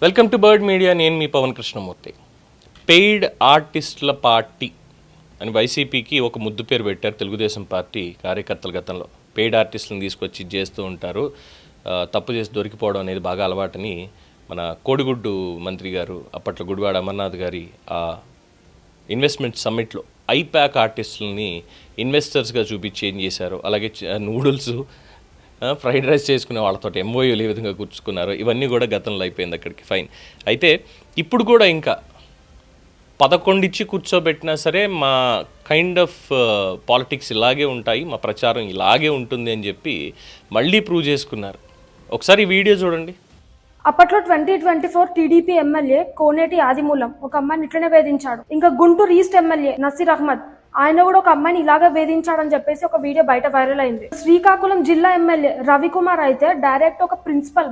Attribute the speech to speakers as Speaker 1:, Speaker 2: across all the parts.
Speaker 1: Welcome to bird media. నేను మీ Pawan Krishnamurthy. Paid ఆర్టిస్టుల party అని వైసీపీకి ఒక ముద్దు పేరు పెట్టారు తెలుగుదేశం పార్టీ కార్యకర్తల. గతంలో పెయిడ్ ఆర్టిస్టులను తీసుకొచ్చి చేస్తూ ఉంటారు, తప్పు చేసి దొరికిపోవడం అనేది బాగా అలవాటని మన కోడిగుడ్డు మంత్రి గారు అప్పట్లో గుడివాడ అమర్నాథ్ గారి ఆ ఇన్వెస్ట్మెంట్ సమ్మిట్లో ఐప్యాక్ ఆర్టిస్టులని ఇన్వెస్టర్స్గా చూపించి ఏం చేశారు. అలాగే నూడిల్స్, ఫ్రైడ్ రైస్ చేసుకునే వాళ్ళతో ఎంఓయూలు ఏ విధంగా కూర్చుకున్నారు, ఇవన్నీ కూడా గతంలో అయిపోయింది. అక్కడికి ఫైన్. అయితే ఇప్పుడు కూడా ఇంకా 11 ఇచ్చి కూర్చోబెట్టినా సరే మా కైండ్ ఆఫ్ పాలిటిక్స్ ఇలాగే ఉంటాయి, మా ప్రచారం ఇలాగే ఉంటుంది అని చెప్పి మళ్ళీ ప్రూవ్ చేసుకున్నారు. ఒకసారి ఈ వీడియో చూడండి.
Speaker 2: అప్పట్లో 2024 టీడీపీ ఎమ్మెల్యే కోనేటి ఆదిమూలం ఒక అమ్మాయిని ఇట్లనే వేధించాడు. ఇంకా గుంటూరు ఈస్ట్ ఎమ్మెల్యే నసీర్ అహ్మద్ ఆయన కూడా ఒక అమ్మాయిని ఇలాగే వేధించాడని చెప్పేసి ఒక వీడియో బయట వైరల్ అయింది. శ్రీకాకుళం జిల్లా ఎమ్మెల్యే రవికుమార్ అయితే డైరెక్ట్ ఒక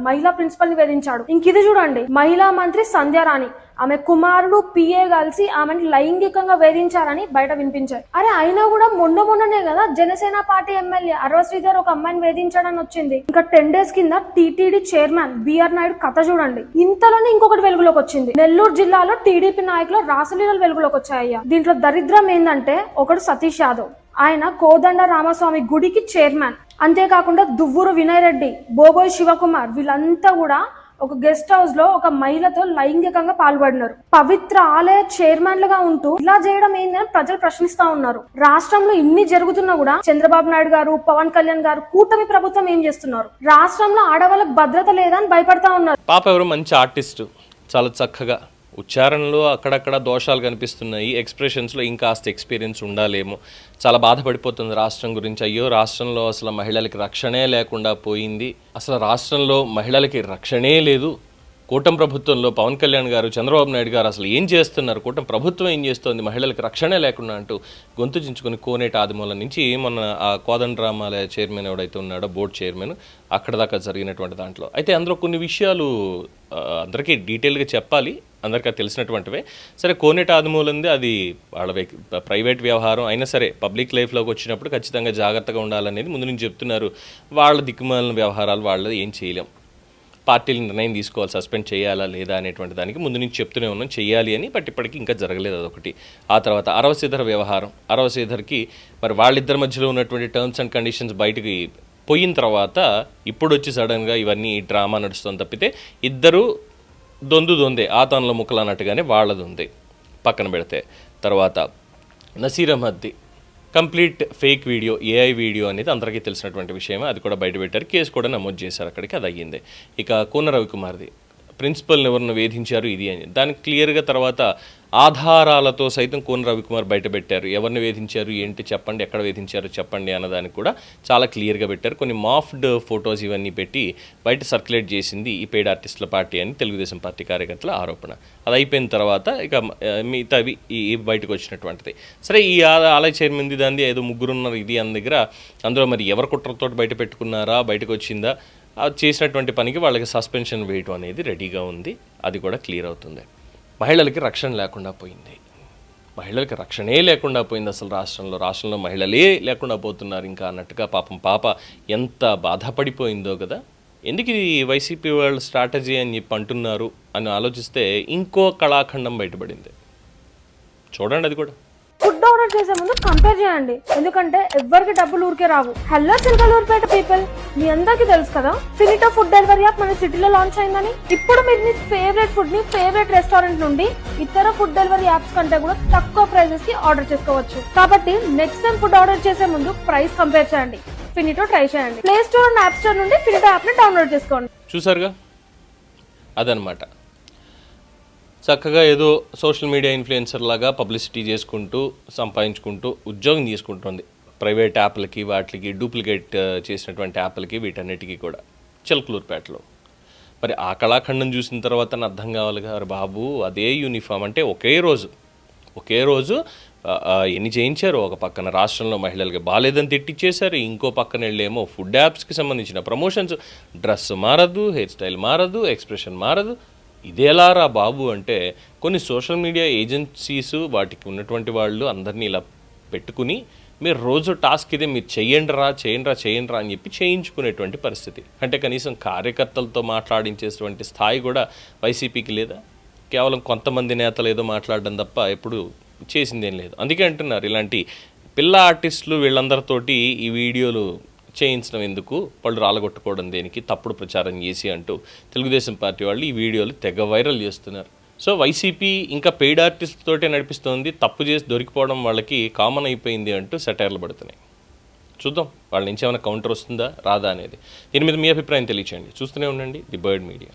Speaker 2: మహిళా ప్రిన్సిపల్ ని వేధించాడు. ఇంక ఇది చూడండి, మహిళా మంత్రి సంధ్యారాణి ఆమె కుమారుడు పిఏ కలిసి ఆమెను లైంగికంగా వేధించారని బయట వినిపించాయి. అరే అయినా కూడా మొన్ననే కదా జనసేన పార్టీ ఎమ్మెల్యే అరవ శ్రీధర్ ఒక అమ్మాయిని వేధించాడని వచ్చింది. ఇంకా 10 days కింద టీటీడీ చైర్మన్ బిఆర్ నాయుడు కథ చూడండి. ఇంతలోనే ఇంకొకటి వెలుగులోకి వచ్చింది. నెల్లూరు జిల్లాలో టీడీపీ నాయకులు రాసలీలలు వెలుగులోకి వచ్చాయ్యా. దీంట్లో దరిద్రం ఏంటంటే ఒకడు సతీష్ యాదవ్, ఆయన కోదండ రామస్వామి గుడికి చైర్మన్. అంతేకాకుండా దువ్వూరు వినయ్ రెడ్డి, బోబోయ్ శివకుమార్ వీళ్ళంతా కూడా ఒక గెస్ట్ హౌస్ లో ఒక మహిళతో లైంగికంగా పాల్పడినారు. పవిత్ర ఆలయ చైర్మన్లుగా ఉంటూ ఇలా చేయడం ఏందని ప్రజలు ప్రశ్నిస్తా ఉన్నారు. రాష్ట్రంలో ఇన్ని జరుగుతున్నా కూడా చంద్రబాబు నాయుడు గారు, పవన్ కళ్యాణ్ గారు, కూటమి ప్రభుత్వం ఏం చేస్తున్నారు? రాష్ట్రంలో ఆడవాళ్ళకి భద్రత లేదని భయపడతా ఉన్నారు.
Speaker 1: పాప ఎవరు మంచి ఆర్టిస్టు, చాలా చక్కగా ఉచ్చారణలో అక్కడక్కడ దోషాలు కనిపిస్తున్నాయి, ఎక్స్ప్రెషన్స్లో ఇంకాస్త ఎక్స్పీరియన్స్ ఉండాలేమో. చాలా బాధపడిపోతుంది రాష్ట్రం గురించి. అయ్యో రాష్ట్రంలో అసలు మహిళలకి రక్షణే లేకుండా పోయింది, అసలు రాష్ట్రంలో మహిళలకి రక్షణే లేదు. కూటమి ప్రభుత్వంలో పవన్ కళ్యాణ్ గారు, చంద్రబాబు నాయుడు గారు అసలు ఏం చేస్తున్నారు, కూటమి ప్రభుత్వం ఏం చేస్తోంది, మహిళలకు రక్షణే లేకుండా అంటూ గొంతు చించుకొని కోనేటి ఆదిమూలం నుంచి మొన్న ఆ కోదండరామాలయ చైర్మన్ ఎవడైతే ఉన్నాడో బోర్డు చైర్మన్ అక్కడ దాకా జరిగినటువంటి దాంట్లో అయితే అందులో కొన్ని విషయాలు అందరికీ డీటెయిల్గా చెప్పాలి, అందరికీ తెలిసినటువంటివే. సరే కోనేటి ఆదిమూలంది అది వాళ్ళ ప్రైవేట్ వ్యవహారం అయినా సరే పబ్లిక్ లైఫ్లోకి వచ్చినప్పుడు ఖచ్చితంగా జాగ్రత్తగా ఉండాలనేది ముందు నుంచి చెప్తున్నారు. వాళ్ళ దిక్కుమాలిన వ్యవహారాలు వాళ్ళది ఏం చేయలేం, పార్టీలు నిర్ణయం తీసుకోవాలి సస్పెండ్ చేయాలా లేదా అనేటువంటి దానికి ముందు నుంచి చెప్తూనే ఉన్నాం చేయాలి అని. బట్ ఇప్పటికీ ఇంకా జరగలేదు అదొకటి. ఆ తర్వాత అరవ శ్రీధర్ వ్యవహారం, అరవ శ్రీధర్కి మరి వాళ్ళిద్దరి మధ్యలో ఉన్నటువంటి టర్మ్స్ అండ్ కండిషన్స్ బయటకి పోయిన తర్వాత ఇప్పుడు వచ్చి సడన్గా ఇవన్నీ డ్రామా నడుస్తుంది తప్పితే ఇద్దరు దొందే ఆ తనలో ముక్కలు అన్నట్టుగానే వాళ్ళది ఉంది. పక్కన పెడితే తర్వాత నసీర్ అహ్మద్ది complete fake video, AI video అనేది అందరికీ తెలిసినటువంటి విషయమే. అది కూడా బయట పెట్టారు, కేసు కూడా నమోదు చేశారు అక్కడికి, అది అయ్యింది. ఇక కోన రవికుమార్ది ప్రిన్సిపల్ని ఎవరిని వేధించారు ఇది అని దానికి క్లియర్గా తర్వాత ఆధారాలతో సైతం కోన రవికుమార్ బయట పెట్టారు. ఎవరిని వేధించారు ఏంటి చెప్పండి, ఎక్కడ వేధించారు చెప్పండి అన్నదానికి కూడా చాలా క్లియర్గా పెట్టారు. కొన్ని మాఫ్డ్ ఫొటోస్ ఇవన్నీ పెట్టి బయట సర్క్యులేట్ చేసింది ఈ పెయిడ్ ఆర్టిస్టుల పార్టీ అని తెలుగుదేశం పార్టీ కార్యకర్తల ఆరోపణ. అది అయిపోయిన తర్వాత ఇక మిగతావి ఈ బయటకు వచ్చినటువంటిది. సరే ఈ ఆలయ చైర్మన్ది దాన్ని ఏదో ముగ్గురున్నారు ఇది అన్న దగ్గర అందులో మరి ఎవరి కుట్రతో బయట పెట్టుకున్నారా, బయటకు వచ్చిందా, చేసినటువంటి పనికి వాళ్ళకి సస్పెన్షన్ వేయటం అనేది రెడీగా ఉంది. అది కూడా క్లియర్ అవుతుంది. మహిళలకి రక్షణ లేకుండా పోయింది, మహిళలకి రక్షణే లేకుండా పోయింది అసలు రాష్ట్రంలో మహిళలే లేకుండా పోతున్నారు ఇంకా అన్నట్టుగా పాప ఎంత బాధపడిపోయిందో కదా. ఎందుకు ఇది వైసీపీ వాళ్ళ స్ట్రాటజీ అని చెప్పి అంటున్నారు అని ఆలోచిస్తే ఇంకో కళాఖండం బయటపడింది. చూడండి అది కూడా.
Speaker 2: ఫుడ్ ఆర్డర్ చేసే ముందు కంపేర్ చేయండి, ఎందుకంటే ఎవరికి డబ్బులు ఊరికే రావు. హలో చిలకలూరుపేట పీపుల్, మీ అందరికీ తెలుసు కదా ఫినిటో ఫుడ్ డెలివరీ యాప్ మన సిటీలో లాంచ్ అయిందని. ఇప్పుడు మీరు మీ ఫేవరెట్ ఫుడ్ ని ఫేవరెట్ రెస్టారెంట్ నుండి ఇతర ఫుడ్ డెలివరీ యాప్స్ కంటే కూడా తక్కువ ప్రైజెస్ కి ఆర్డర్ చేసుకోవచ్చు. కాబట్టి నెక్స్ట్ టైం ఫుడ్ ఆర్డర్ చేసే ముందు ప్రైస్ కంపేర్ చేయండి, ఫినిటో ట్రై చేయండి. Play store and app store నుండి ఫినిటో యాప్ ని డౌన్లోడ్ చేసుకోండి.
Speaker 1: చూసారుగా, అదనమాట. చక్కగా ఏదో సోషల్ మీడియా ఇన్ఫ్లుయెన్సర్ లాగా పబ్లిసిటీ చేసుకుంటూ సంపాదించుకుంటూ ఉద్యోగం తీసుకుంటుంది ప్రైవేట్ యాప్లకి, వాటికి డూప్లికేట్ చేసినటువంటి యాప్లకి, వీటన్నిటికీ కూడా చిలకలూరుపేటలో. మరి ఆ కళాఖండం చూసిన తర్వాత అర్థం కావాలి కదా బాబు, అదే యూనిఫామ్ అంటే ఒకే రోజు ఎన్ని చేయించారు. ఒక పక్కన రాష్ట్రంలో మహిళలకి బాగాలేదని తిట్టిచ్చేశారు, ఇంకో పక్కన వెళ్ళేమో ఫుడ్ యాప్స్కి సంబంధించిన ప్రమోషన్స్, డ్రెస్ మారదు, హెయిర్ స్టైల్ మారదు, ఎక్స్ప్రెషన్ మారదు. ఇదేలారా బాబు అంటే కొన్ని సోషల్ మీడియా ఏజెన్సీస్ వాటికి ఉన్నటువంటి వాళ్ళు అందరినీ ఇలా పెట్టుకుని మీరు రోజు టాస్క్ ఇదే, మీరు చేయండిరా అని చెప్పి చేయించుకునేటువంటి పరిస్థితి. అంటే కనీసం కార్యకర్తలతో మాట్లాడించేటువంటి స్థాయి కూడా వైసీపీకి లేదా? కేవలం కొంతమంది నేతలు ఏదో మాట్లాడడం తప్ప ఎప్పుడు చేసిందేం లేదు. అందుకే అంటున్నారు, ఇలాంటి పిల్ల ఆర్టిస్టులు వీళ్ళందరితోటి ఈ వీడియోలు చేయించడం ఎందుకు, వాళ్ళు రాలగొట్టుకోవడం దేనికి, తప్పుడు ప్రచారం చేసి అంటూ తెలుగుదేశం పార్టీ వాళ్ళు ఈ వీడియోలు తెగ వైరల్ చేస్తున్నారు. సో వైసీపీ ఇంకా పెయిడ్ ఆర్టిస్ట్ తోటే నడిపిస్తోంది, తప్పు చేసి దొరికిపోవడం వాళ్ళకి కామన్ అయిపోయింది అంటూ సెటైర్లు పడుతున్నాయి. చూద్దాం వాళ్ళ నుంచి ఏమైనా కౌంటర్ వస్తుందా రాదా అనేది. దీని మీద మీ అభిప్రాయం తెలియచేయండి. చూస్తూనే ఉండండి ది బర్డ్ మీడియా.